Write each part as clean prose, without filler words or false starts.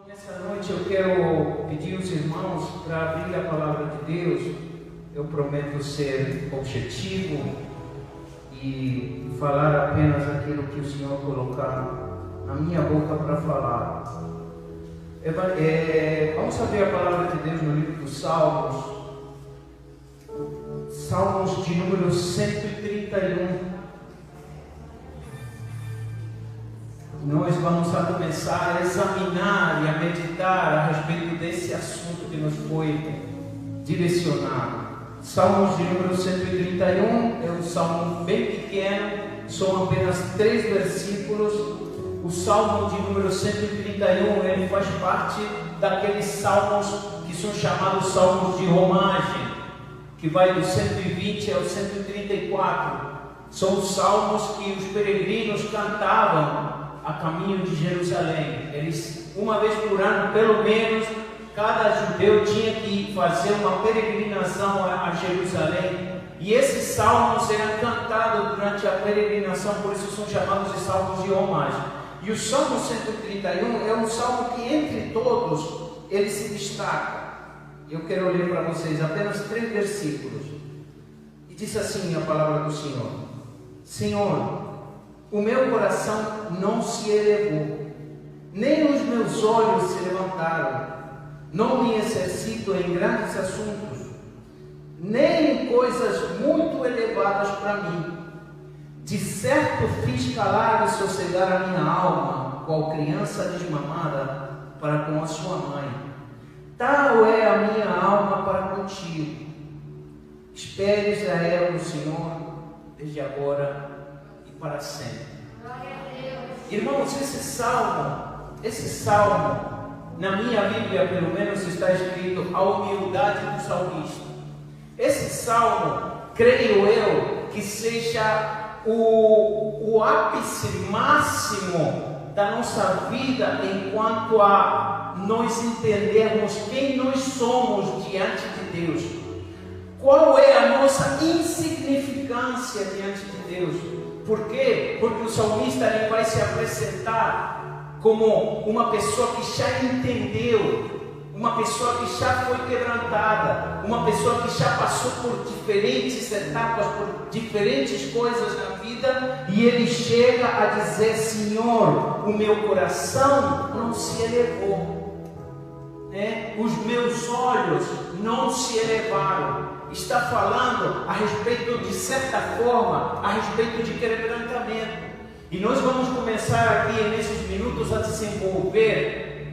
Nessa noite eu quero pedir aos irmãos para abrir a palavra de Deus. Eu prometo ser objetivo e falar apenas aquilo que o Senhor colocar na minha boca para falar. Vamos abrir a palavra de Deus no livro dos Salmos. Salmos de número 131. Nós vamos começar a examinar e a meditar a respeito desse assunto que nos foi direcionado. Salmos de número 131 é um salmo bem pequeno, são apenas 3 versículos. O salmo de número 131 ele faz parte daqueles salmos que são chamados salmos de romagem, que vai do 120 ao 134. São os salmos que os peregrinos cantavam a caminho de Jerusalém. Eles, uma vez por ano, pelo menos, cada judeu tinha que fazer uma peregrinação a Jerusalém. E esses salmos eram cantados durante a peregrinação, por isso são chamados de salmos de romagem. E o Salmo 131 é um salmo que, entre todos, ele se destaca. Eu quero ler para vocês apenas 3 versículos. E diz assim a palavra do Senhor: Senhor, o meu coração não se elevou, nem os meus olhos se levantaram. Não me exercito em grandes assuntos, nem em coisas muito elevadas para mim. De certo fiz calar e sossegar a minha alma, qual criança desmamada para com a sua mãe. Tal é a minha alma para contigo. Espere, Israel, no Senhor, desde agora para sempre. Irmãos, esse salmo, na minha Bíblia pelo menos está escrito a humildade do salmista. Esse salmo, creio eu, que seja o ápice máximo da nossa vida enquanto a nós entendermos quem nós somos diante de Deus. Qual é a nossa insignificância diante de Deus? Por quê? Porque o salmista ele vai se apresentar como uma pessoa que já entendeu, uma pessoa que já foi quebrantada, uma pessoa que já passou por diferentes etapas, por diferentes coisas na vida, e ele chega a dizer: Senhor, o meu coração não se elevou, os meus olhos não se elevaram. Está falando a respeito, de certa forma, a respeito de quebrantamento. E nós vamos começar aqui nesses minutos a desenvolver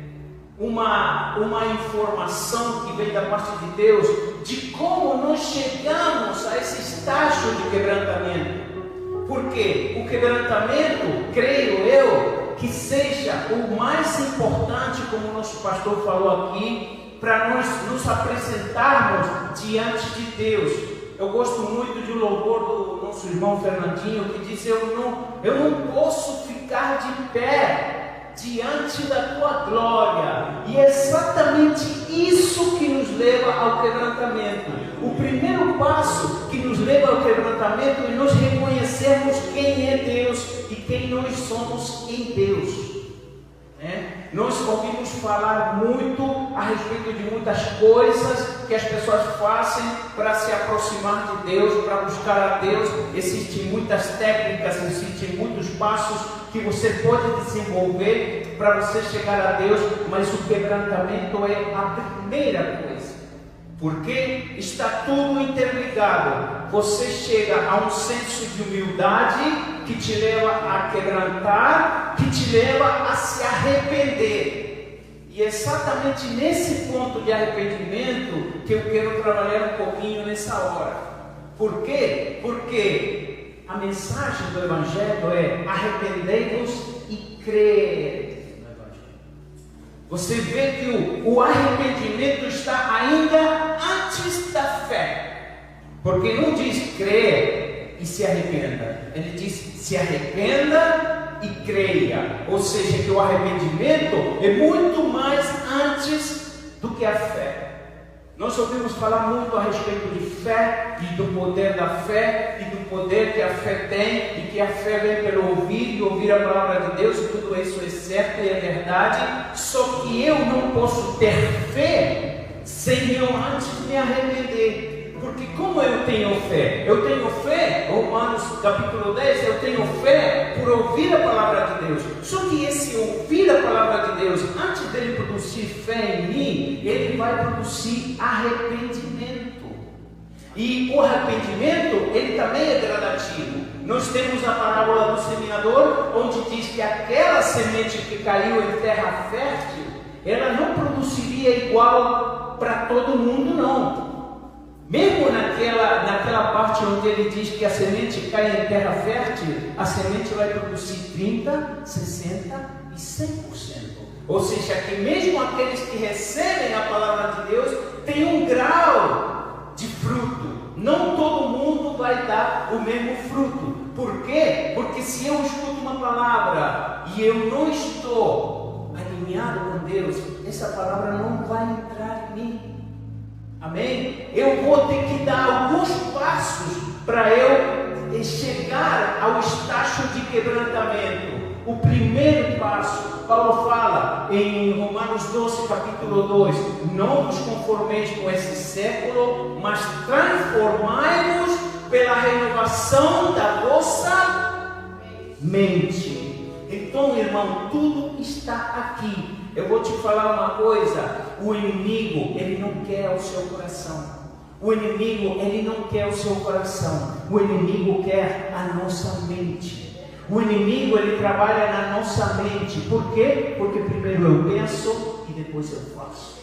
uma informação que vem da parte de Deus de como nós chegamos a esse estágio de quebrantamento. Porque o quebrantamento, creio eu, que seja o mais importante, como o nosso pastor falou aqui, para nós nos apresentarmos diante de Deus. Eu gosto muito de um louvor do nosso irmão Fernandinho, que diz: eu não posso ficar de pé diante da tua glória. E é exatamente isso que nos leva ao quebrantamento. O primeiro passo que nos leva ao quebrantamento é nós reconhecermos quem é Deus e quem nós somos em Deus. Nós ouvimos falar muito a respeito de muitas coisas que as pessoas fazem para se aproximar de Deus, para buscar a Deus. Existem muitas técnicas, existem muitos passos que você pode desenvolver para você chegar a Deus, mas o quebrantamento é a primeira coisa, porque está tudo interligado. Você chega a um senso de humildade que te leva a quebrantar, que te leva a se arrepender. E é exatamente nesse ponto de arrependimento que eu quero trabalhar um pouquinho nessa hora. Por quê? Porque a mensagem do Evangelho é: arrependei-vos e crede no Evangelho. Você vê que o arrependimento está ainda antes da fé. Porque não diz creia e se arrependa. Ele diz: se arrependa e creia. Ou seja, que o arrependimento é muito mais antes do que a fé. Nós ouvimos falar muito a respeito de fé e do poder da fé e do poder que a fé tem, e que a fé vem pelo ouvir e ouvir a palavra de Deus, e tudo isso é certo e é verdade. Só que eu não posso ter fé sem eu antes me arrepender. Porque como eu tenho fé? Eu tenho fé, Romanos capítulo 10, eu tenho fé por ouvir a palavra de Deus. Só que esse ouvir a palavra de Deus, antes dele produzir fé em mim, ele vai produzir arrependimento. E o arrependimento, ele também é gradativo. Nós temos a parábola do semeador, onde diz que aquela semente que caiu em terra fértil, ela não produziria igual para todo mundo, não. Mesmo naquela parte onde ele diz que a semente cai em terra fértil, a semente vai produzir 30, 60 e 100%. Ou seja, que mesmo aqueles que recebem a palavra de Deus têm um grau de fruto. Não todo mundo vai dar o mesmo fruto. Por quê? Porque se eu escuto uma palavra e eu não estou alinhado com Deus, essa palavra não vai entrar em mim. Amém? Eu vou ter que dar alguns passos para eu chegar ao estágio de quebrantamento. O primeiro passo, Paulo fala em Romanos 12, capítulo 2: não vos conformeis com esse século, mas transformai-vos pela renovação da vossa mente. Então, irmão, tudo está aqui. Eu vou te falar uma coisa: o inimigo, ele não quer o seu coração. O inimigo, ele não quer o seu coração. O inimigo quer a nossa mente. O inimigo, ele trabalha na nossa mente. Por quê? Porque primeiro eu penso e depois eu faço.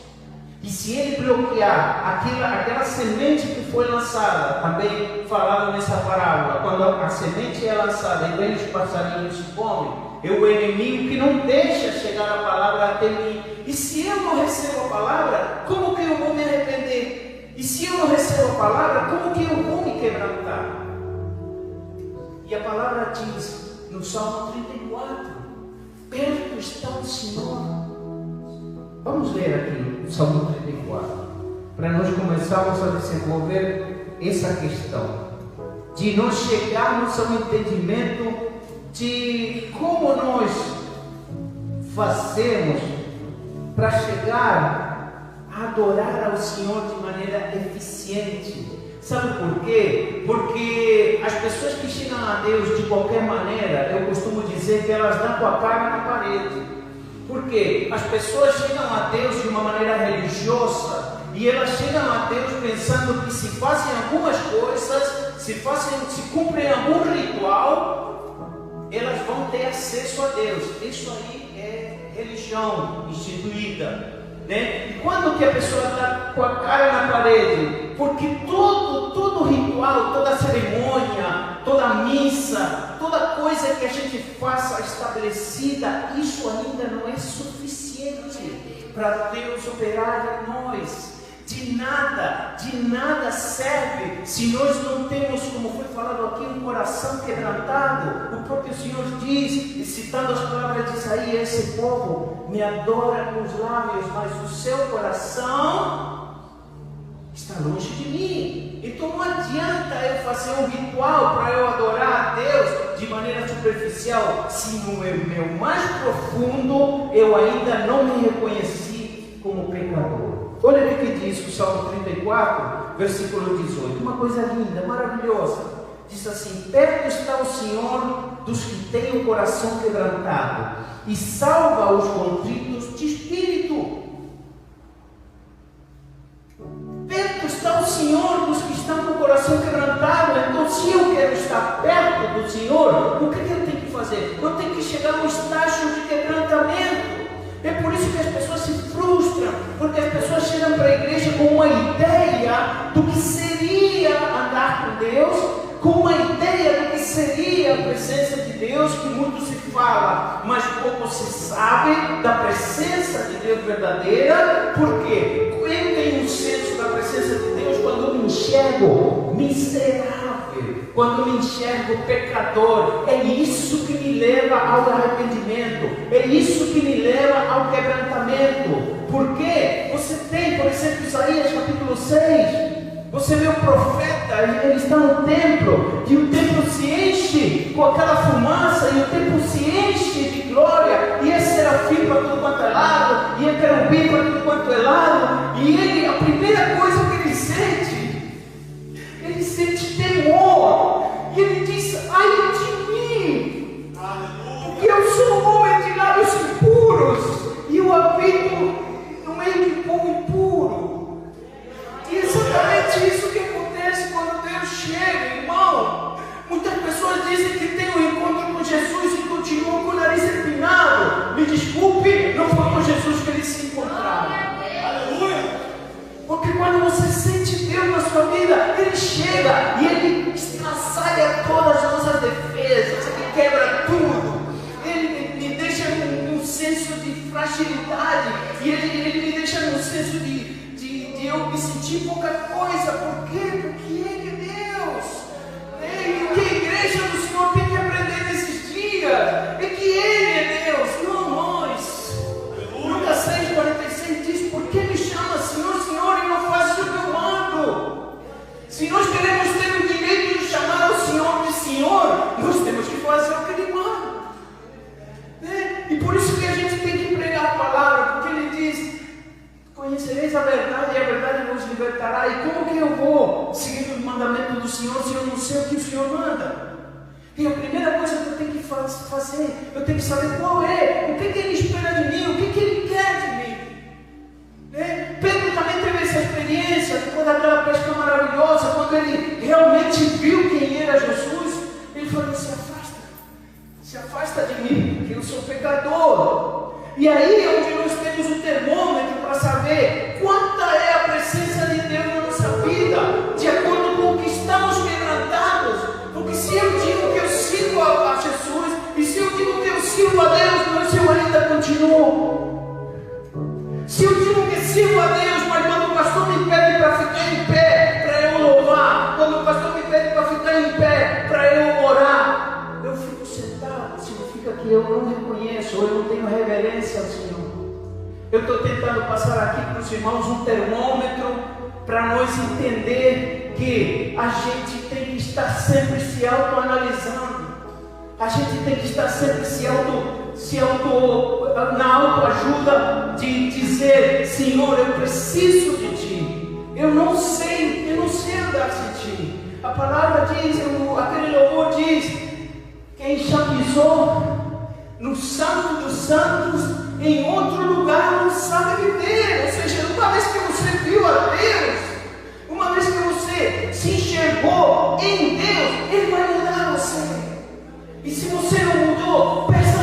E se ele bloquear aquela semente que foi lançada, também falado nessa parábola, quando a semente é lançada e vem os passarinhos e comem, é o inimigo que não deixa chegar a palavra até mim. E se eu não recebo a palavra, como que eu vou me arrepender? E se eu não recebo a palavra, como que eu vou me quebrantar? E a palavra diz no Salmo 34: perto está o Senhor. Vamos ler aqui o Salmo 34, para nós começarmos a desenvolver essa questão, de nós chegarmos ao entendimento de como nós fazemos para chegar a adorar ao Senhor de maneira eficiente. Sabe por quê? Porque as pessoas que chegam a Deus de qualquer maneira, eu costumo dizer que elas dão com a cara na parede. Por quê? As pessoas chegam a Deus de uma maneira religiosa, e elas chegam a Deus pensando que se fazem algumas coisas, se cumprem algum ritual, elas vão ter acesso a Deus. Isso aí é religião instituída, né? E quando que a pessoa está com a cara na parede? Porque todo ritual, toda cerimônia, toda missa, toda coisa que a gente faça estabelecida, isso ainda não é suficiente para Deus operar em nós. De nada serve se nós não temos, como foi falado aqui, um coração quebrantado. O próprio Senhor diz, citando as palavras de Isaías: esse povo me adora com os lábios, mas o seu coração está longe de mim. Então não adianta eu fazer um ritual para eu adorar a Deus de maneira superficial, se no meu mais profundo eu ainda não me reconheci como pecador. Olha o que diz o Salmo 34, versículo 18, uma coisa linda, maravilhosa. Diz assim: perto está o Senhor dos que têm o coração quebrantado, e salva os contritos de espírito. Perto está o Senhor dos que estão com o coração quebrantado. Então, se eu quero estar perto do Senhor, o que eu tenho que fazer? Eu tenho que chegar a um estágio de quebrantamento. É por isso que as pessoas se frustram, porque as pessoas chegam para a igreja com uma ideia do que seria andar com Deus, com uma ideia do que seria a presença de Deus, que muito se fala, mas pouco se sabe da presença de Deus verdadeira. Porque eu tenho um senso da presença de Deus quando eu me enxergo miserável, quando eu me enxergo pecador. É isso que me leva ao arrependimento, é isso que me leva ao quebrantamento. Porque você tem, por exemplo, Isaías capítulo 6, você vê o profeta, ele está no templo, e o templo se enche com aquela fumaça, e o templo se enche de glória, e é serafim para todo quanto é lado, feito no meio de povo impuro. E é exatamente isso que acontece quando Deus chega, irmão. Muitas pessoas dizem que tem um encontro com Jesus e continuam com o nariz empinado. Me desculpe, não foi com Jesus que eles se encontraram. Aleluia! Porque quando você sente Deus na sua vida, Ele chega e Ele estraçalha todas as nossas defesas, Ele quebra tudo. Ele me deixa num senso de fragilidade e Ele me deixa num senso de eu me sentir pouca coisa. Por quê? Porque Ele é Deus. E o que a igreja do Senhor tem que aprender nesses dias é que Ele é Deus, não nós. Lucas 6,46 diz: por que me chama Senhor, Senhor, e não faz o que eu mando? Se nós queremos ter o direito de chamar o Senhor de Senhor, nós temos que fazer o que Ele manda. E por isso que a gente tem que pregar a palavra, porque Ele diz: conhecereis a verdade e a verdade vos libertará. E como que eu vou seguir o mandamento do Senhor se eu não sei o que o Senhor manda? E a primeira coisa que eu tenho que fazer, eu tenho que saber qual é, o que Ele espera de mim, o que Ele quer de mim. Pedro também teve essa experiência, depois daquela pesca maravilhosa, quando ele realmente viu quem era Jesus, ele falou: se afasta de mim, porque eu sou pecador. E aí é onde nós temos o termômetro para saber quanta é a presença de Deus na nossa vida, de acordo com o que estamos quebrantados. Porque se eu digo que eu sigo a Jesus, e se eu digo que eu sigo a Deus, mas eu ainda continuo. Se eu digo que sigo a Deus, mas quando o pastor me pede para ficar em pé, para eu louvar, quando o pastor me pede para ficar em pé, para eu orar, eu fico sentado, significa que eu não reconheço, ou eu não tenho reverência ao Senhor. Eu estou tentando passar aqui para os irmãos um termômetro, para nós entender que a gente tem que estar sempre se autoanalisando. A gente tem que estar sempre na autoajuda de dizer: Senhor, eu preciso de Ti. Eu não sei andar sem Ti. A palavra diz, aquele louvor diz: quem já pisou no Santo dos Santos, em outro lugar não sabe viver. Ou seja, uma vez que você viu a Deus, uma vez que você se enxergou em Deus, Ele vai mudar você. E se você não mudou, peça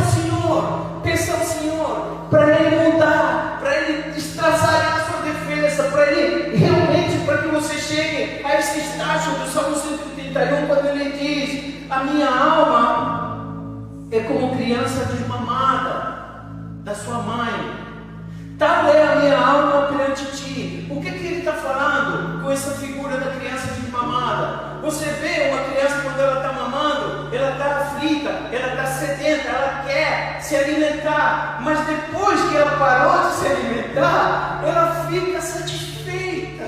ao Senhor para Ele mudar, para Ele destraçar a sua defesa, para Ele realmente, para que você chegue a esse estágio do Salmo 131, quando Ele diz: a minha alma é como criança desmamada da sua mãe, tal é a minha alma perante Ti. O que Ele está falando com essa figura da criança desmamada? Você vê uma criança quando ela está mamando, ela está aflita, ela está sedenta, ela quer se alimentar, mas depois que ela parou de se alimentar, ela fica satisfeita.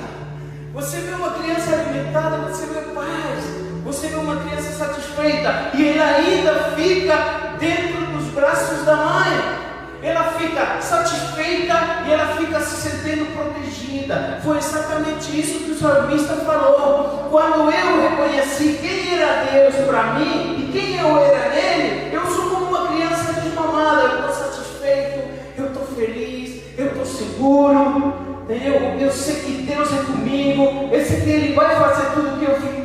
Você vê uma criança alimentada, você vê paz, você vê uma criança satisfeita, e ela ainda fica dentro dos braços da mãe. Ela fica satisfeita e ela fica se sentindo protegida. Foi exatamente isso que o salmista falou. Quando eu reconheci quem era Deus para mim e quem eu era nele, eu sou como uma criança desmamada. Eu estou satisfeito, eu estou feliz, eu estou seguro, entendeu? Eu sei que Deus é comigo, eu sei que Ele vai fazer tudo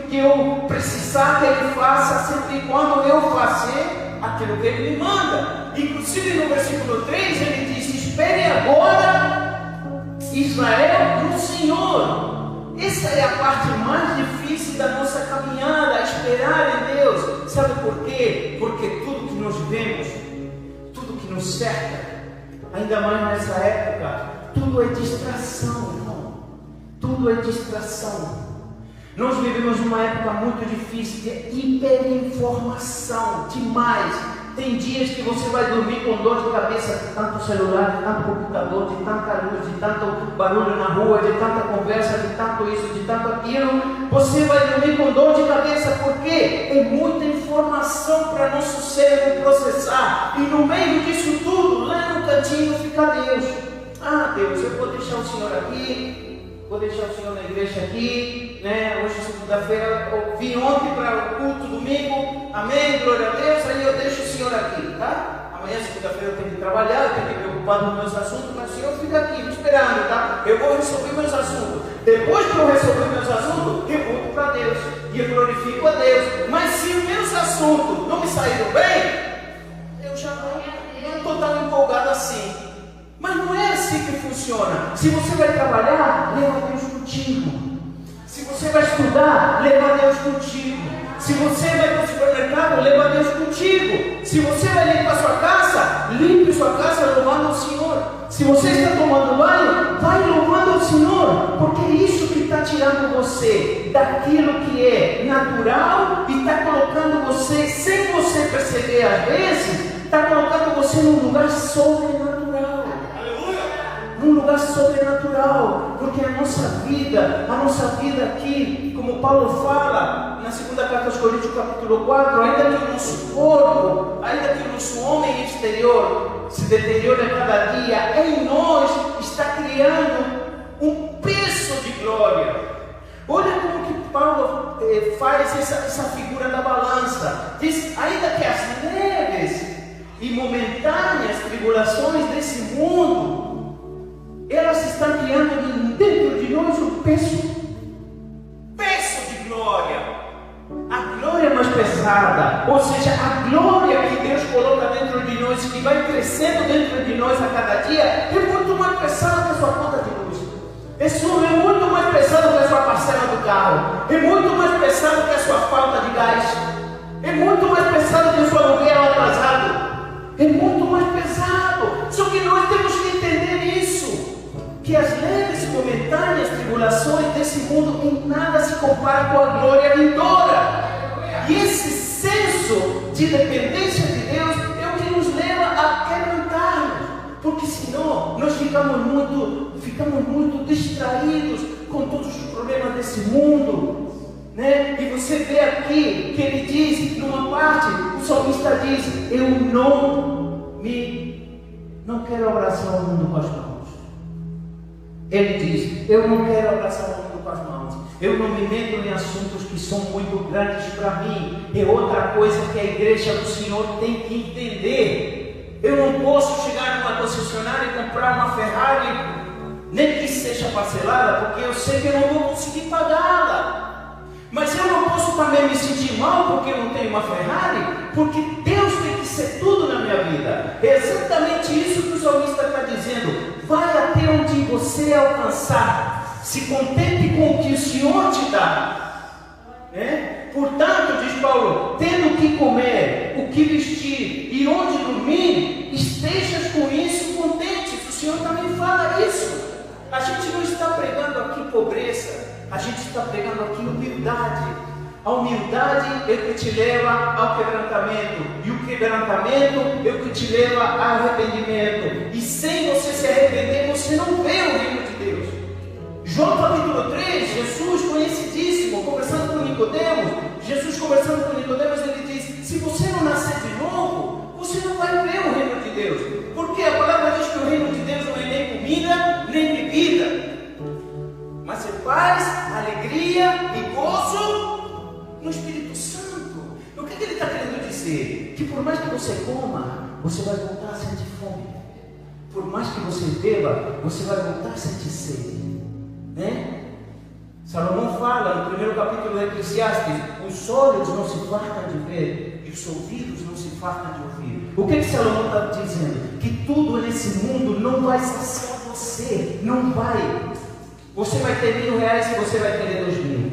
que eu precisar que Ele faça, sempre e quando eu fazer aquilo que Ele me manda. Inclusive no versículo 3 ele diz: espere agora, Israel, no Senhor. Essa é a parte mais difícil da nossa caminhada, esperar em Deus. Sabe por quê? Porque tudo que nós vemos, tudo que nos cerca, ainda mais nessa época, tudo é distração, irmão. Tudo é distração. Nós vivemos uma época muito difícil de hiperinformação, demais. Tem dias que você vai dormir com dor de cabeça de tanto celular, de tanto computador, de tanta luz, de tanto barulho na rua, de tanta conversa, de tanto isso, de tanto aquilo. Você vai dormir com dor de cabeça, porque é muita informação para nosso cérebro processar. E no meio disso tudo, lá no cantinho fica Deus. Ah, Deus, eu vou deixar o Senhor aqui, vou deixar o Senhor na igreja aqui, né? Hoje, segunda-feira, eu vim ontem para o culto domingo, amém, glória a Deus, aí eu deixo o Senhor aqui, tá? Amanhã, segunda-feira, eu tenho que trabalhar, eu tenho que ver o preocupado com meus assuntos, mas o Senhor fica aqui me esperando, tá? Eu vou resolver meus assuntos. Depois que eu resolver meus assuntos, eu volto para Deus e eu glorifico a Deus. Mas se os meus assuntos não me saíram bem, eu já não estou tão empolgado assim. Mas não é assim que funciona. Se você vai trabalhar, leva Deus contigo. Se você vai estudar, leva Deus contigo. Se você vai para o supermercado, leva Deus contigo. Se você vai limpar sua casa, limpe sua casa louvando ao Senhor. Se você está tomando banho, vai louvando ao Senhor, porque é isso que está tirando você daquilo que é natural e está colocando você, sem você perceber às vezes, está colocando você num lugar sobrenatural. Um lugar sobrenatural, porque a nossa vida aqui, como Paulo fala na segunda carta aos Coríntios, capítulo 4, ainda que o nosso corpo, ainda que o nosso homem exterior se deteriore a cada dia, em nós está criando um peso de glória. Olha como que Paulo faz essa figura da balança. Diz, ainda que as leves e momentâneas tribulações desse mundo, elas estão criando dentro de nós um peso de glória. A glória mais pesada, ou seja, a glória que Deus coloca dentro de nós, que vai crescendo dentro de nós a cada dia, é muito mais pesada que a sua conta de luz. Esse é muito mais pesado que a sua parcela do carro. É muito mais pesado que a sua falta de gás. É muito mais pesado que o seu aluguel atrasado. É muito mais pesado. Só que nós temos que entender isso. Que as leves e momentâneas tribulações desse mundo em nada se compara com a glória vindoura. E esse senso de dependência de Deus é o que nos leva a quebrantar-nos, porque senão nós ficamos muito distraídos com todos os problemas desse mundo, né? E você vê aqui que ele diz, numa parte, o salmista diz, eu não quero abraçar o mundo com as mãos. Ele diz, eu não quero abraçar o mundo com as mãos. Eu não me meto em assuntos que são muito grandes para mim. É outra coisa que a igreja do Senhor tem que entender. Eu não posso chegar numa concessionária e comprar uma Ferrari, nem que seja parcelada, porque eu sei que eu não vou conseguir pagá-la. Mas eu não posso também me sentir mal porque eu não tenho uma Ferrari, porque Deus tem que ser tudo na minha vida. É exatamente isso que o salmista está dizendo. Vai até onde você alcançar. Se contente com o que o Senhor te dá. Portanto, diz Paulo, tendo o que comer, o que vestir e onde dormir, estejas com isso contentes. O Senhor também fala isso. A gente não está pregando aqui pobreza, a gente está pregando aqui humildade. A humildade é o que te leva ao quebrantamento, e o quebrantamento é o que te leva ao arrependimento. E sem você se arrepender, você não vê o reino de Deus. João capítulo 3, Jesus conhecidíssimo, conversando com Nicodemos, ele diz, se você não nascer de novo, você não vai ver o reino de Deus. Porque a palavra diz que o reino de Deus não é nem comida, nem bebida, mas é paz, alegria e gozo no Espírito Santo. O que ele está querendo dizer? Que por mais que você coma, você vai voltar a sentir fome. Por mais que você beba, você vai voltar a sentir sede, né? Salomão fala no primeiro capítulo do Eclesiastes, os olhos não se fartam de ver e os ouvidos não se fartam de ouvir. O que Salomão está dizendo? Que tudo nesse mundo não vai saciar você, não vai. Você vai ter R$1.000 e você vai querer 2.000.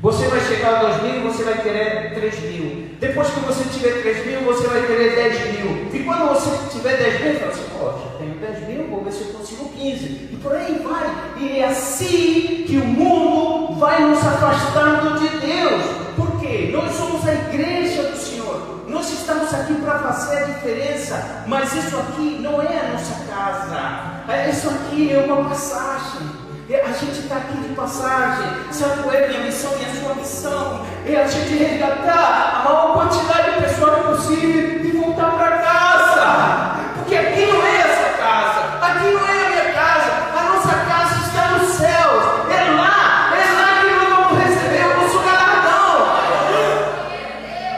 Você vai chegar a 2.000 e você vai querer 3.000. Depois que você tiver 3.000, você vai querer 10.000. E quando você tiver 10.000, fala assim, poxa, tenho 10.000, vou ver se eu consigo 15. E por aí vai. E é assim que o mundo vai nos afastando de Deus. Por quê? Nós somos a igreja do Senhor. Nós estamos aqui para fazer a diferença. Mas isso aqui não é a nossa casa. Isso aqui é uma passagem. A gente está aqui de passagem. Sabe qual é a minha missão e a sua missão? É a gente resgatar a maior quantidade de pessoas possível e voltar para casa. Porque aqui não é essa casa, aqui não é a minha casa. A nossa casa está nos céus. É lá que nós vamos receber o nosso galardão.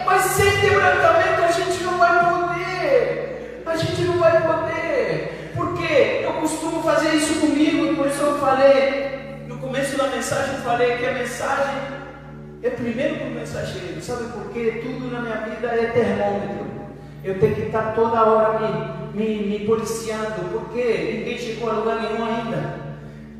Mas sem quebrantamento a gente não vai poder. A gente não vai poder. Porque começo da mensagem eu falei que a mensagem é primeiro para o mensageiro. Sabe por quê? Tudo na minha vida é termômetro. Eu tenho que estar toda hora me policiando, porque ninguém chegou a lugar nenhum ainda.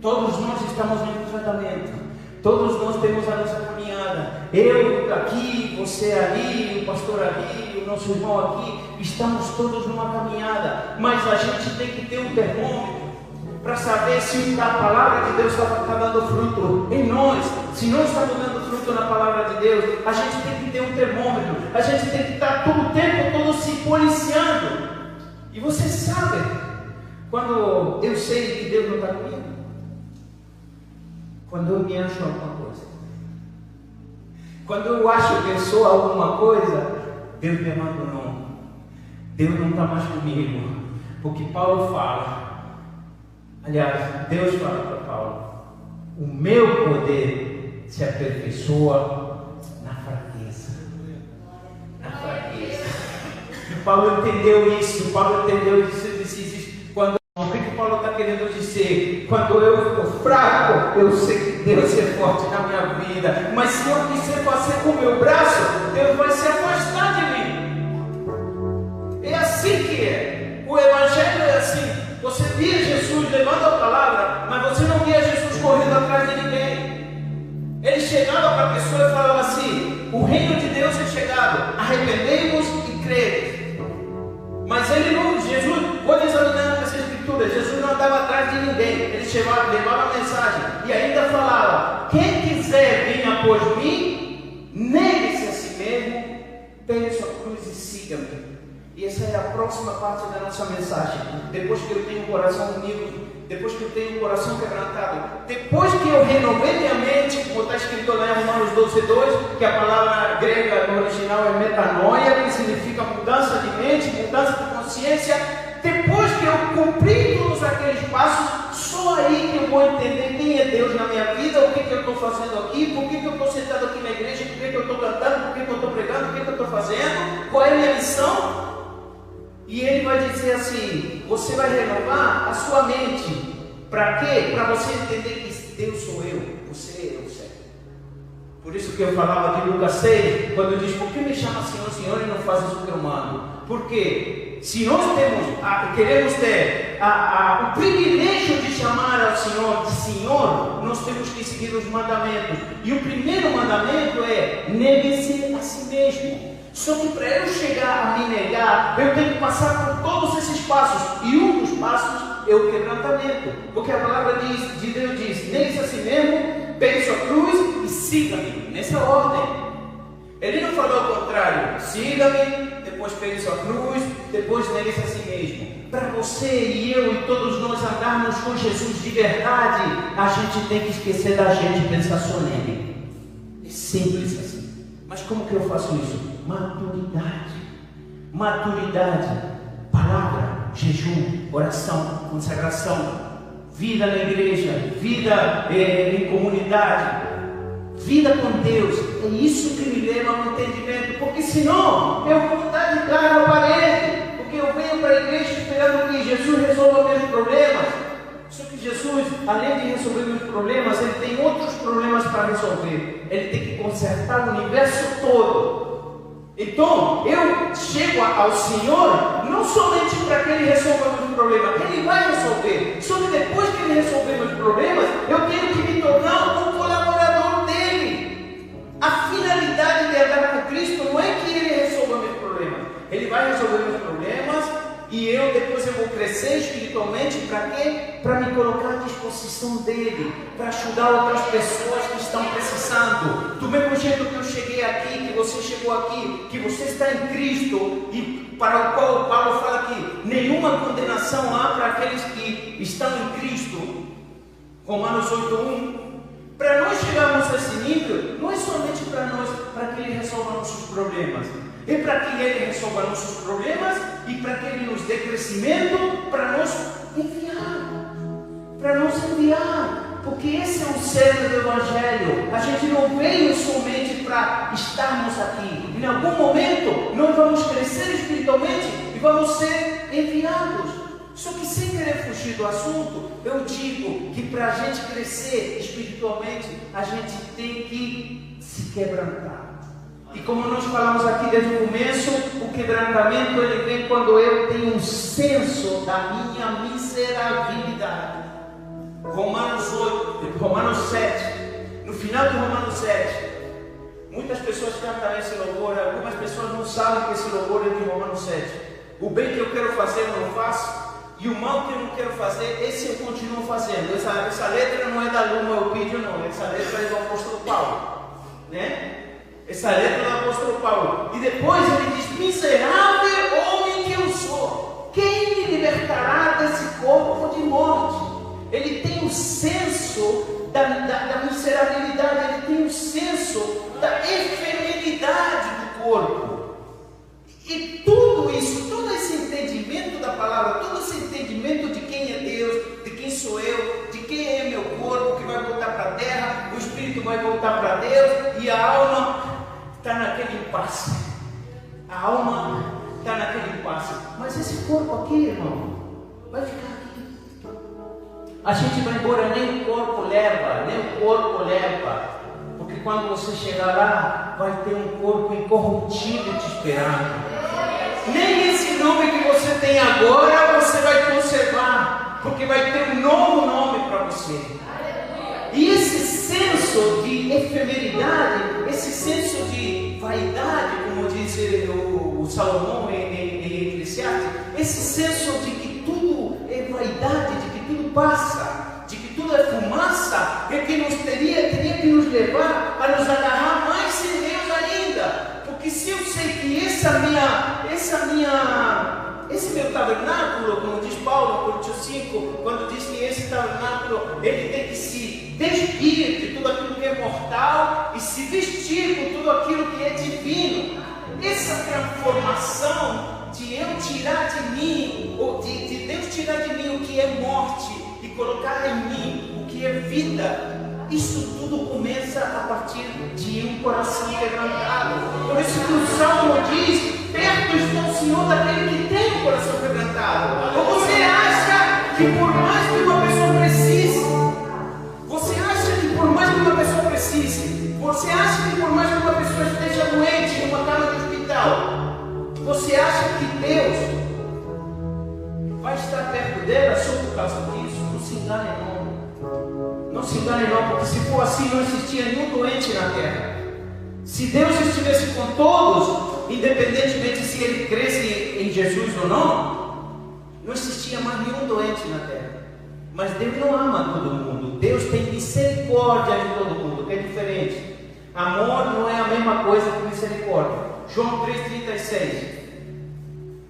Todos nós estamos em tratamento. Todos nós temos a nossa caminhada. Eu aqui, você ali, o pastor ali, o nosso irmão aqui. Estamos todos numa caminhada. Mas a gente tem que ter um termômetro para saber se a palavra de Deus está dando fruto em nós. Se não está dando fruto na palavra de Deus, a gente tem que ter um termômetro. A gente tem que estar todo o tempo todo se policiando. E você sabe quando eu sei que Deus não está comigo? Quando eu me acho alguma coisa. Quando eu acho que eu sou alguma coisa, Deus me abandonou. Deus não está mais comigo. Porque Paulo fala. Aliás, Deus fala para Paulo: o meu poder se aperfeiçoa na fraqueza. Na fraqueza. E Paulo entendeu isso. Paulo entendeu isso. Ele disse: quando o que Paulo está querendo dizer? Quando eu fico fraco, eu sei que Deus é forte na minha vida. Mas se eu quiser fazer com o meu braço, Deus vai se afastar de mim. É assim que é. O Evangelho é assim. Você via Jesus levando a palavra, mas você não via Jesus correndo atrás de ninguém. Ele chegava para a pessoa e falava assim: o reino de Deus é chegado, arrependei-vos e crede. Mas ele não, Jesus, pode examinar essa escritura, Jesus não andava atrás de ninguém. Ele levava a mensagem e ainda falava: quem quiser vir após mim, negue-se a si mesmo, pegue sua cruz e siga-me. E essa é a próxima parte da nossa mensagem. Depois que eu tenho o coração unido, depois que eu tenho o coração quebrantado, depois que eu renovei minha mente, como está escrito lá em Romanos 12:2, que a palavra grega no original é metanoia, que significa mudança de mente, mudança de consciência. Depois que eu cumpri todos aqueles passos, só aí que eu vou entender quem é Deus na minha vida, o que eu estou fazendo aqui, por que eu estou sentado aqui na igreja, por que eu estou cantando, por que eu estou pregando, o que eu estou fazendo, qual é a minha missão. E ele vai dizer assim: você vai renovar a sua mente. Para quê? Para você entender que Deus sou eu, você é o certo. Por isso que eu falava de Lucas 6, quando diz: por que me chama Senhor, Senhor, e não fazes o que eu mando? Porque se nós queremos ter o privilégio de chamar ao Senhor de Senhor, nós temos que seguir os mandamentos. E o primeiro mandamento é: negue-se a si mesmo. Só que para eu chegar a me negar, eu tenho que passar por todos esses passos. E um dos passos é o quebrantamento. Porque a palavra de Deus diz: negue-se a si mesmo, pegue sua cruz e siga-me. Nessa ordem. Ele não falou ao contrário: siga-me, depois pegue sua cruz, depois negue-se a si mesmo. Para você e eu e todos nós andarmos com Jesus de verdade, a gente tem que esquecer da gente e pensar só nele. É simples assim. Mas como que eu faço isso? Maturidade. Maturidade. Palavra, jejum, oração, consagração, vida na igreja, vida em comunidade, vida com Deus. É isso que me leva ao entendimento. Porque senão eu vou estar de cara na parede. Porque eu venho para a igreja esperando que Jesus resolva meus problemas. Só que Jesus, além de resolver meus problemas, Ele tem outros problemas para resolver. Ele tem que consertar o universo todo. Então, eu chego ao Senhor não somente para que Ele resolva meus problemas. Ele vai resolver. Só que depois que Ele resolver meus problemas, eu tenho que me tornar um colaborador dEle. A finalidade de andar com Cristo não é que Ele resolva meus problemas. Ele vai resolver meus problemas. E depois eu vou crescer espiritualmente para quê? Para me colocar à disposição dele, para ajudar outras pessoas que estão precisando. Do mesmo jeito que eu cheguei aqui, que você chegou aqui, que você está em Cristo, e para o qual Paulo fala que nenhuma condenação há para aqueles que estão em Cristo. Romanos 8:1. Para nós chegarmos a esse nível, não é somente para nós, para que ele resolva nossos problemas. É para que Ele resolva nossos problemas e para que Ele nos dê crescimento para nos enviar. Para nos enviar. Porque esse é o cerne do Evangelho. A gente não veio somente para estarmos aqui. Em algum momento nós vamos crescer espiritualmente e vamos ser enviados. Só que sem querer fugir do assunto, eu digo que para a gente crescer espiritualmente, a gente tem que se quebrantar. E como nós falamos aqui desde o começo, o quebrantamento ele vem quando eu tenho um senso da minha miserabilidade. Romanos 7, no final de Romanos 7, muitas pessoas cantam esse louvor, algumas pessoas não sabem que esse louvor é de Romanos 7. O bem que eu quero fazer eu não faço, e o mal que eu não quero fazer, esse eu continuo fazendo. Essa letra não é da Luma Elpidio, não, essa letra é do apóstolo Paulo, né? Essa letra é do apóstolo Paulo. E depois ele diz: miserável homem que eu sou, quem me libertará desse corpo de morte? Ele tem o senso da miserabilidade, ele tem o senso da efemeridade do corpo. E tudo isso, todo esse entendimento da palavra, todo esse entendimento de quem é Deus, de quem sou eu, de quem é meu corpo, que vai voltar para a terra, o espírito vai voltar para Deus, e a alma está naquele impasse. A alma está naquele impasse. Mas esse corpo aqui, irmão, vai ficar aqui. A gente vai embora, nem o corpo leva, porque quando você chegar lá, vai ter um corpo incorruptível te esperando. Nem esse nome que você tem agora, você vai conservar, porque vai ter um novo nome para você. E esse senso de efemeridade, esse senso de vaidade, como diz o Salomão em Eclesiastes, esse senso de que tudo é vaidade, de que tudo passa, de que tudo é fumaça, é que nos teria que nos levar a nos agarrar mais em Deus ainda. Porque se eu sei que esse meu tabernáculo, como diz Paulo em Coríntios 5, quando diz que esse tabernáculo, ele tem que se despir de tudo aquilo que é mortal e se vestir com tudo aquilo que é divino. Essa transformação de eu tirar de mim, ou de Deus tirar de mim o que é morte e colocar em mim o que é vida, isso tudo começa a partir de um coração quebrantado. Por isso que o Salmo diz: perto está o Senhor daquele que tem um coração quebrantado. Ou você acha que por mais que uma pessoa precise, você acha que por mais que uma pessoa esteja doente em uma cama de hospital, você acha que Deus vai estar perto dela só por causa disso? Não se engane não. Não se engane não, porque se for assim, não existia nenhum doente na terra. Se Deus estivesse com todos, independentemente se ele cresce em Jesus ou não existia mais nenhum doente na terra. Mas Deus não ama todo mundo. Deus tem misericórdia de todo mundo, que é diferente. Amor não é a mesma coisa que misericórdia. João 3,36.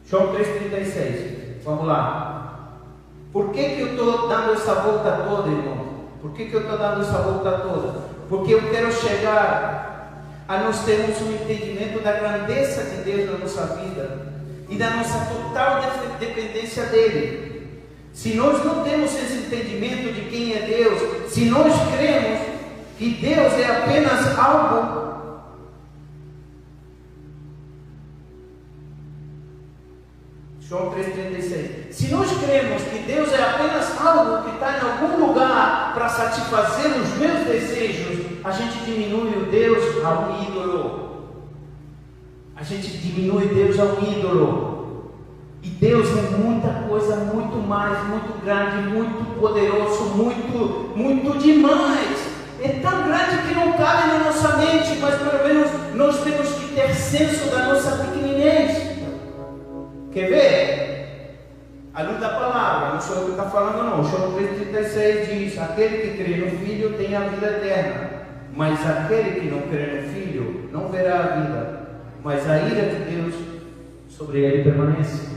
João 3,36. Vamos lá. Por que eu estou dando essa volta toda, irmão? Por que eu estou dando essa volta toda? Porque eu quero chegar a nós termos um entendimento da grandeza de Deus na nossa vida e da nossa total dependência dele. Se nós não temos esse entendimento de quem é Deus, se nós cremos que Deus é apenas algo, João 3,36, se nós cremos que Deus é apenas algo que está em algum lugar para satisfazer os meus desejos, a gente diminui o Deus a um ídolo. A gente diminui Deus a um ídolo. E Deus é muita coisa, muito mais, muito grande, muito poderoso, muito demais. É tão grande que não cabe na nossa mente, mas pelo menos nós temos que ter senso da nossa pequeninez. Quer ver? A luz da palavra, não sou eu que está falando não. João 3,36 diz: aquele que crê no Filho tem a vida eterna, mas aquele que não crê no Filho não verá a vida, mas a ira de Deus sobre ele permanece.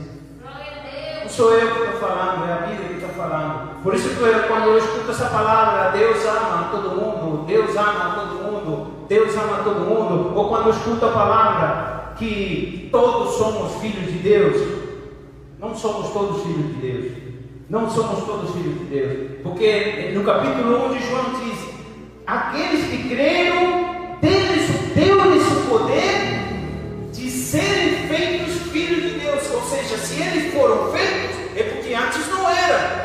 Não sou eu que estou falando, é a Bíblia que está falando. Por isso que quando eu escuto essa palavra, Deus ama todo mundo, Deus ama todo mundo, Deus ama todo mundo, ou quando eu escuto a palavra que todos somos filhos de Deus, não somos todos filhos de Deus. Não somos todos filhos de Deus. Porque no capítulo 1 de João diz: aqueles que creram, deu-lhes o poder de serem feitos filhos de Deus. Ou seja, se eles foram feitos, é porque antes não eram.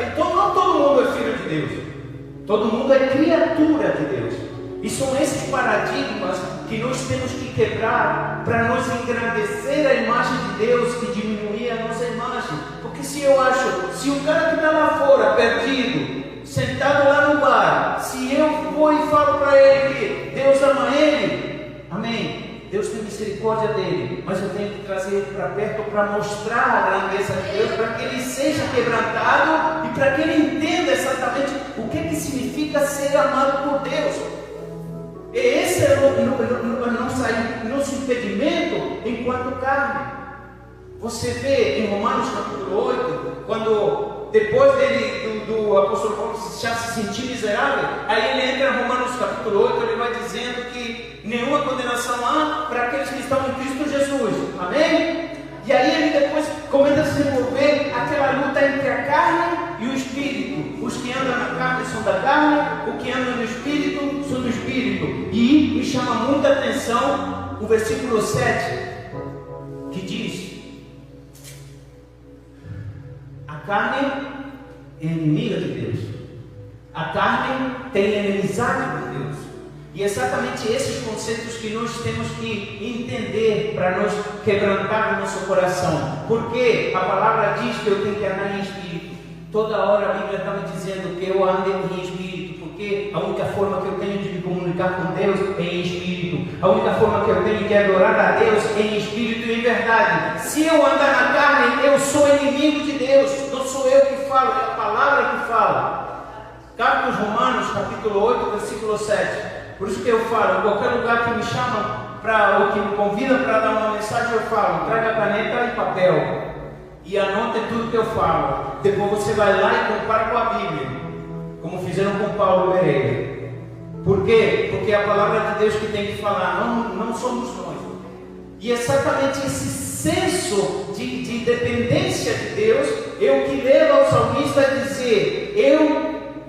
todo mundo é criatura de Deus. E são esses paradigmas que nós temos que quebrar para nos engrandecer a imagem de Deus e diminuir a nossa imagem. Porque se eu acho, se o cara que está lá fora, perdido, sentado lá no bar, se eu vou e falo para ele que Deus ama ele, amém, Deus tem misericórdia dele, mas eu tenho que trazer ele para perto para mostrar a grandeza de Deus, para que ele seja quebrantado e para que ele entenda exatamente o que significa ser amado por Deus. E esse é o nosso impedimento enquanto carne. Você vê em Romanos capítulo 8, quando depois do apóstolo Paulo já se sentir miserável, aí ele entra em Romanos capítulo 8, ele vai dizendo que nenhuma condenação há para aqueles que estão em Cristo Jesus, amém? E aí ele depois começa a desenvolver aquela luta entre a carne e o espírito. Os que andam na carne são da carne, os que andam no espírito são do espírito. E me chama muita atenção o versículo 7, que diz: a carne é inimiga de Deus, a carne tem inimizade com Deus. E exatamente esses conceitos que nós temos que entender para nós quebrantar o nosso coração. Porque a palavra diz que eu tenho que andar em espírito. Toda hora a Bíblia está me dizendo que eu ande em espírito, porque a única forma que eu tenho de me comunicar com Deus é em espírito. A única forma que eu tenho de adorar a Deus é em espírito e em verdade. Se eu andar na carne, eu sou inimigo de Deus. Não sou eu que falo, é a palavra que fala. Carta aos Romanos, capítulo 8, versículo 7. Por isso que eu falo, em qualquer lugar que me chamam, ou que me convidam para dar uma mensagem, eu falo, traga caneta e papel e anote tudo que eu falo. Depois você vai lá e compara com a Bíblia, como fizeram com Paulo Pereira. Por quê? Porque é a palavra de Deus que tem que falar, não somos nós. E exatamente esse senso de dependência de Deus é o que leva o salmista a dizer: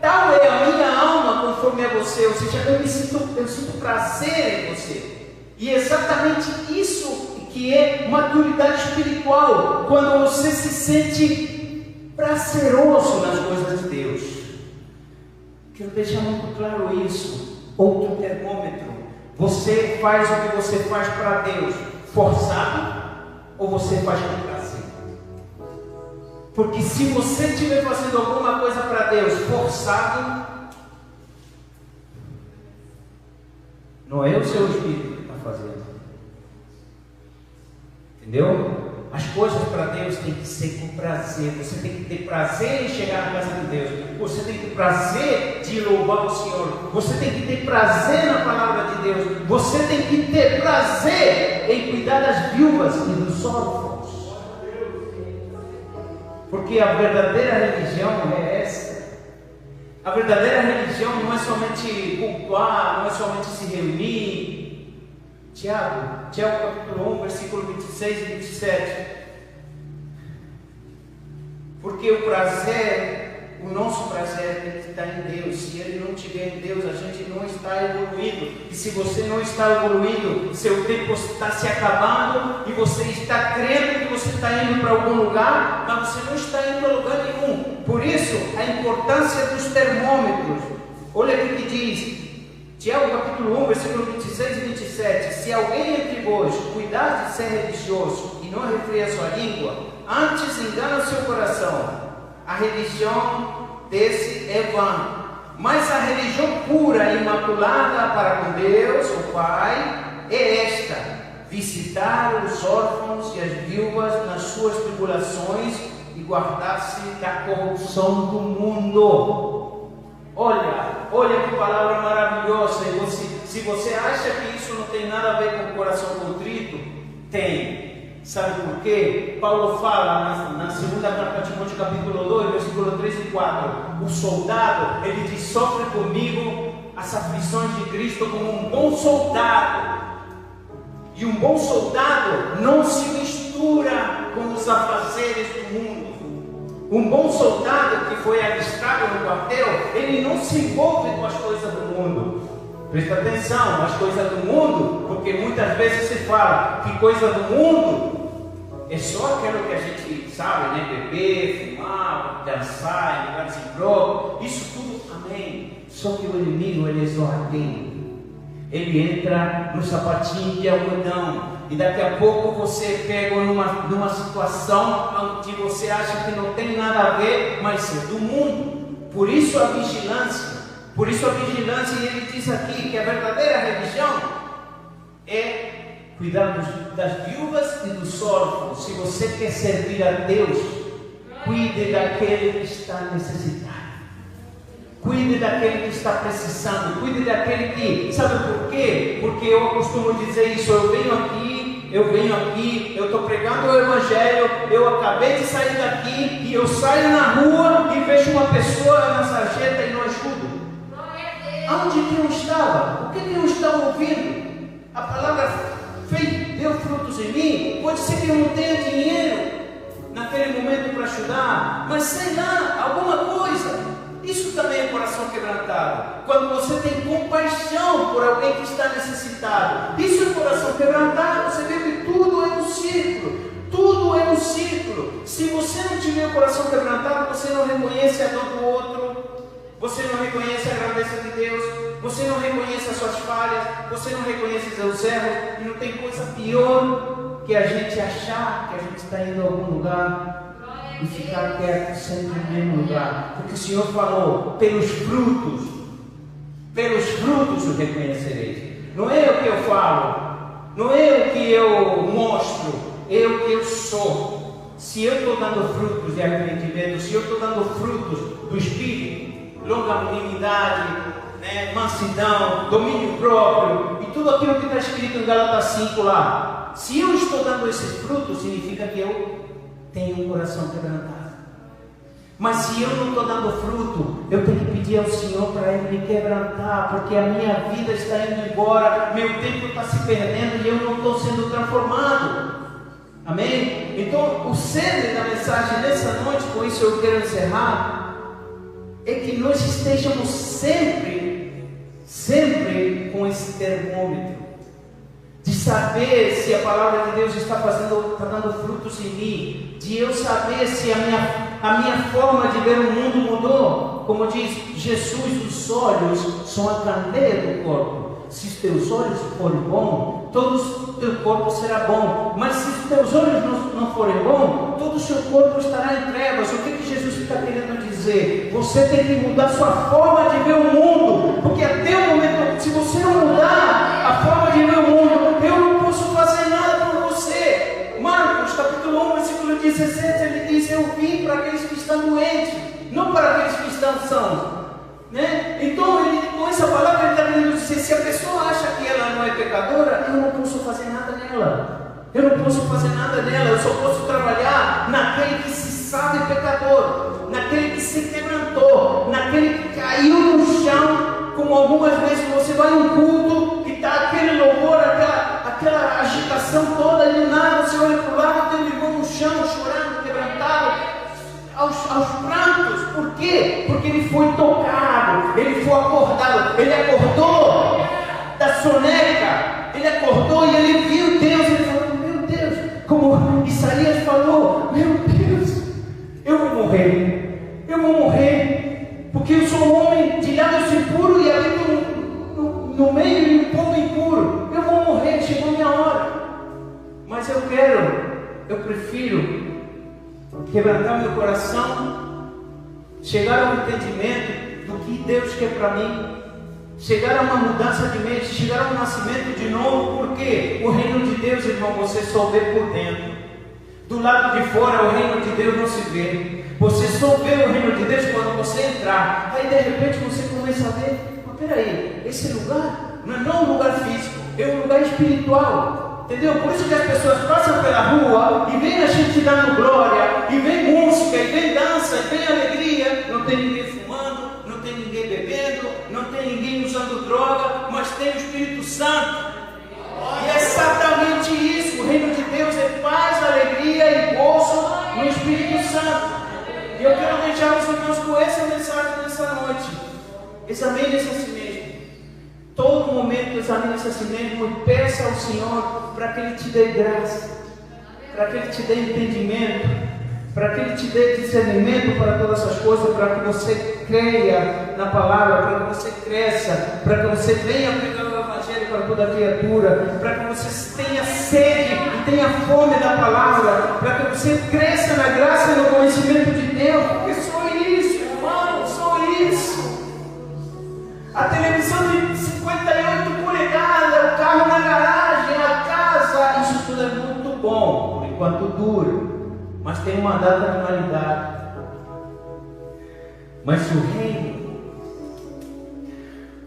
tal é a minha alma conforme a você, ou seja, eu sinto prazer em você. E é exatamente isso que é maturidade espiritual, quando você se sente prazeroso nas coisas de Deus. Quero deixar muito claro isso. Outro termômetro: você faz o que você faz para Deus forçado ou você faz com prazer? Porque se você estiver fazendo alguma coisa para Deus forçado, não é o seu espírito que está fazendo. Entendeu? As coisas para Deus têm que ser com prazer. Você tem que ter prazer em chegar na casa de Deus. Você tem que ter prazer de louvar o Senhor. Você tem que ter prazer na palavra de Deus. Você tem que ter prazer em cuidar das viúvas e dos órfãos. Porque a verdadeira religião é essa. A verdadeira religião não é somente cultuar, não é somente se reunir. Tiago capítulo 1, versículo 26 e 27. Porque o prazer, o nosso prazer tem que estar em Deus. Se ele não estiver em Deus, a gente não está evoluindo. E se você não está evoluindo, seu tempo está se acabando e você está crendo que você está indo para algum lugar, mas você não está indo a lugar nenhum. Por isso, a importância dos termômetros. Olha o que diz Tiago capítulo 1, versículo 26 e 27. Se alguém entre vós cuidar de ser religioso e não refreia sua língua, antes engana seu coração, a religião desse é vã. Mas a religião pura e imaculada para com Deus, o Pai, é esta: visitar os órfãos e as viúvas nas suas tribulações e guardar-se da corrupção do mundo. Olha que palavra maravilhosa. Se você acha que isso não tem nada a ver com o coração contrito, tem. Sabe por quê? Paulo fala na segunda carta a Timóteo capítulo 2, versículo 3 e 4. O soldado, ele diz: sofre comigo as aflições de Cristo como um bom soldado. E um bom soldado não se mistura com os afazeres do mundo. Um bom soldado que foi alistado no quartel, ele não se envolve com as coisas do mundo. Presta atenção, as coisas do mundo, porque muitas vezes se fala que coisa do mundo é só aquilo que a gente sabe, né? Beber, fumar, queimar, dançar em lugares impróprios, isso tudo, amém. Só que o inimigo, ele é zorrateiro. Ele entra no sapatinho de algodão e daqui a pouco você pega numa situação onde você acha que não tem nada a ver, mas é do mundo. Por isso a vigilância, e ele diz aqui que a verdadeira religião é cuidar das viúvas e dos órfãos. Se você quer servir a Deus, cuide daquele que está necessitado. Cuide daquele que está precisando. Cuide daquele que... Sabe por quê? Porque eu costumo dizer isso. Eu venho aqui, eu estou pregando o Evangelho, eu acabei de sair daqui e eu saio na rua e vejo uma pessoa na sarjeta e não ajudo. Aonde que eu estava? O que eu estava ouvindo? A palavra deu frutos em mim. Pode ser que eu não tenha dinheiro naquele momento para ajudar, mas sei lá, alguma coisa. Isso também é coração quebrantado. Quando você tem compaixão por alguém que está necessitado, isso é coração quebrantado. Você vê que tudo é um círculo. Tudo é um círculo. Se você não tiver o coração quebrantado, você não reconhece a dor do outro, você não reconhece a grandeza de Deus, você não reconhece as suas falhas, você não reconhece os seus erros, e não tem coisa pior que a gente achar que a gente está indo a algum lugar e ficar quieto sempre no mesmo lugar. Porque o Senhor falou, pelos frutos os reconhecereis. Não é o que eu falo, não é o que eu mostro, é o que eu sou. Se eu estou dando frutos de arrependimento, se eu estou dando frutos do Espírito, longanimidade, mansidão, domínio próprio e tudo aquilo que está escrito em Gálatas 5 lá, se eu estou dando esses frutos, significa que eu tenho um coração quebrantado. Mas se eu não estou dando fruto, eu tenho que pedir ao Senhor para Ele me quebrantar, porque a minha vida está indo embora, meu tempo está se perdendo e eu não estou sendo transformado. Amém? Então o cerne da mensagem nessa noite, com isso eu quero encerrar, é que nós estejamos sempre com esse termômetro de saber se a palavra de Deus está dando frutos em mim, de eu saber se a minha forma de ver o mundo mudou. Como diz Jesus, os olhos são a candeia do corpo. Se os teus olhos forem bons, todo o teu corpo será bom. Mas se os teus olhos não forem bons, todo o seu corpo estará em trevas. O que Jesus está querendo dizer? Você tem que mudar sua forma de ver o mundo, porque até o momento, se você não mudar a forma de ver o mundo, eu não posso fazer nada por você. Marcos capítulo 1, versículo 17, ele diz: eu vim para aqueles que estão doentes, não para aqueles que estão sãos. Então, com essa palavra, ele está querendo dizer: se a pessoa acha que ela não é pecadora, eu não posso fazer nada nela. Eu só posso trabalhar naquele que se sabe pecador, naquele que se quebrantou, naquele que caiu no chão. Como algumas vezes você vai em um culto e está aquele louvor, aquela agitação toda, e nada, você olha para o lado, tem um irmão no chão, chorando, quebrantado, aos prantos. Por quê? Porque ele foi tocado, ele foi acordado, ele acordou da soneca, ele acordou e ele viu Deus. Ele falou: meu Deus, como Isaías falou, meu Deus, eu vou morrer, porque eu sou um homem de lábios impuros e habito no meio de um povo impuro. Eu vou morrer, chegou a minha hora. Mas eu prefiro quebrantar meu coração, chegar ao entendimento do que Deus quer para mim, chegar a uma mudança de mente, chegar a um nascimento de novo. Porque o reino de Deus, irmão, você só vê por dentro. Do lado de fora o reino de Deus não se vê. Você só vê o reino de Deus quando você entrar. Aí de repente você começa a ver: mas peraí, esse lugar não é um lugar físico, é um lugar espiritual. Entendeu? Por isso que as pessoas passam pela rua e vem a gente dando glória, e vem música, e vem dança, e vem alegria. Não tem ninguém fumando, não tem ninguém bebendo, não tem ninguém usando droga, mas tem o Espírito Santo. E é exatamente isso. O reino de Deus é paz, alegria e gozo no Espírito Santo. E eu quero deixar os irmãos com essa mensagem nessa noite. Examine-se a si mesmo. Todo momento examine-se a si mesmo e peça ao Senhor para que Ele te dê graça, para que Ele te dê entendimento. para que Ele te dê discernimento para todas essas coisas, para que você creia na palavra, para que você cresça, para que você venha pregar o Evangelho para toda criatura, para que você tenha sede e tenha fome da palavra, para que você cresça na graça e no conhecimento de Deus, porque só isso, irmão, só isso. A televisão de 58 polegadas, o carro na garagem, a casa, isso tudo é muito bom, por enquanto dura. Mas tem uma data de validade. Mas o reino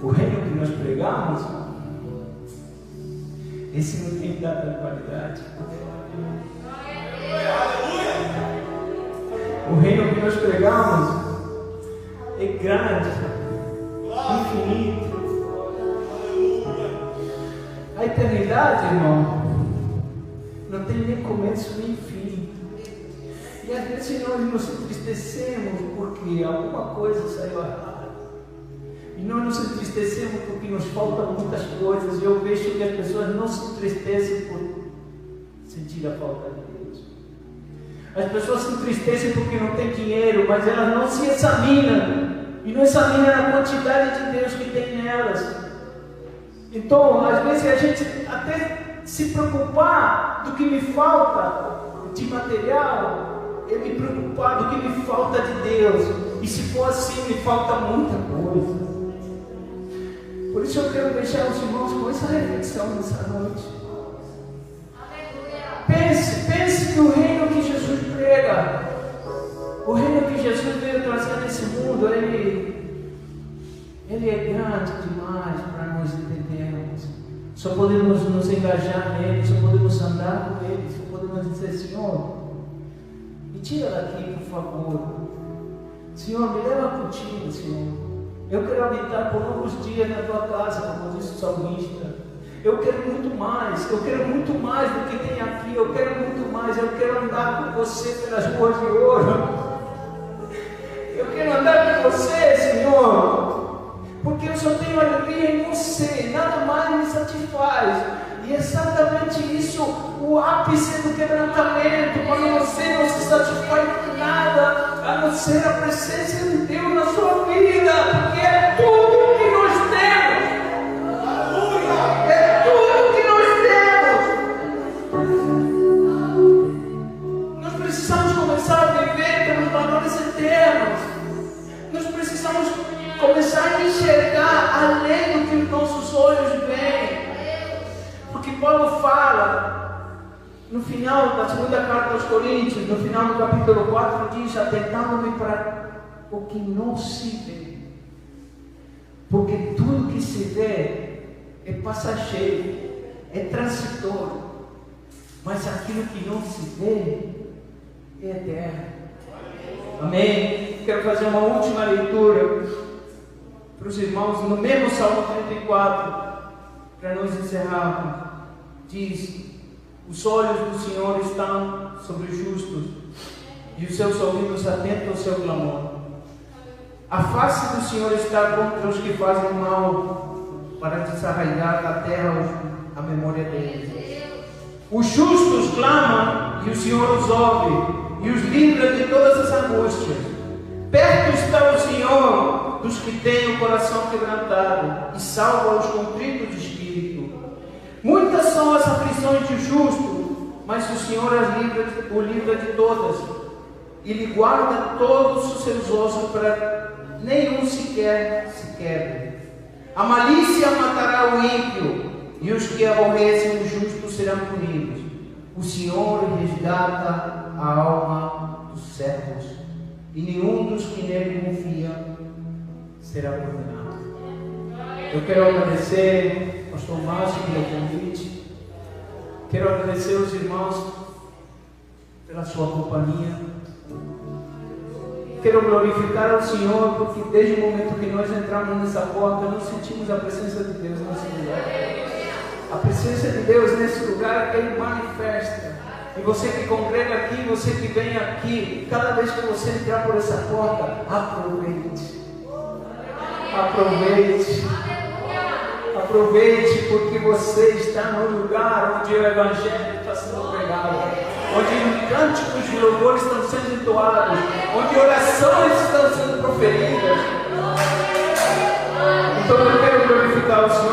que nós pregamos, esse não tem data de validade. O reino que nós pregamos é grande, infinito. A eternidade, irmão, não tem nem começo nem fim. E às vezes, Senhor, nós nos entristecemos porque alguma coisa saiu errada. E nós nos entristecemos porque nos faltam muitas coisas. E eu vejo que as pessoas não se entristecem por sentir a falta de Deus. As pessoas se entristecem porque não tem dinheiro, mas elas não se examinam. E não examinam a quantidade de Deus que tem nelas. Então, às vezes, a gente até se preocupar do que me falta de material, eu me preocupar do que me falta de Deus. E se for assim, me falta muita coisa. Por isso eu quero deixar os irmãos com essa reflexão nessa noite. Pense que o reino que Jesus prega, o reino que Jesus veio trazer nesse mundo, ele é grande demais para nós entendermos. Só podemos nos engajar nele, só podemos andar com ele, só podemos dizer: Senhor, me tira daqui, por favor. Senhor, me leva contigo, Senhor. Eu quero habitar por longos dias na tua casa, como disse o salmista. Eu quero muito mais do que tem aqui. Eu quero muito mais, eu quero andar com você pelas ruas de ouro. Eu quero andar com você, Senhor, porque eu só tenho alegria em você, nada mais me satisfaz. E é exatamente isso, o ápice do quebrantamento, quando você não se satisfaz com nada, a não ser a presença de Deus na sua vida, porque é tudo que nós temos. É tudo que nós temos. Nós precisamos começar a viver pelos valores eternos. Nós precisamos começar a enxergar além do que os nossos olhos veem. Porque Paulo fala, no final da segunda carta aos Coríntios, no final do capítulo 4, diz: atentando-me para o que não se vê. Porque tudo que se vê é passageiro, é transitório. Mas aquilo que não se vê é eterno. Amém? Quero fazer uma última leitura para os irmãos, no mesmo Salmo 34, para nós encerrarmos. Diz: os olhos do Senhor estão sobre os justos, e os seus ouvidos atentos ao seu clamor. A face do Senhor está contra os que fazem mal, para desarraigar da terra a memória deles. Os justos clamam, e o Senhor os ouve, e os livra de todas as angústias. Perto está o Senhor dos que têm o coração quebrantado, e salva os contritos de espírito. Muitas são as aflições do justo, mas o Senhor o livra de todas, e lhe guarda todos os seus ossos, para nenhum sequer se quebre. A malícia matará o ímpio, e os que aborrecem o justo serão punidos. O Senhor resgata a alma dos servos, e nenhum dos que nele confia será condenado. Eu quero agradecer ao pastor Márcio pelo convite. Quero agradecer aos irmãos pela sua companhia. Quero glorificar ao Senhor, porque desde o momento que nós entramos nessa porta, nós sentimos a presença de Deus nesse lugar. A presença de Deus nesse lugar é Ele manifesta. E você que congrega aqui, você que vem aqui, cada vez que você entrar por essa porta, aproveite. Aproveite. Aproveite, porque você está no lugar onde o Evangelho está sendo pregado. onde cânticos de louvor estão sendo entoados, onde orações estão sendo proferidas. Então eu quero glorificar o Senhor.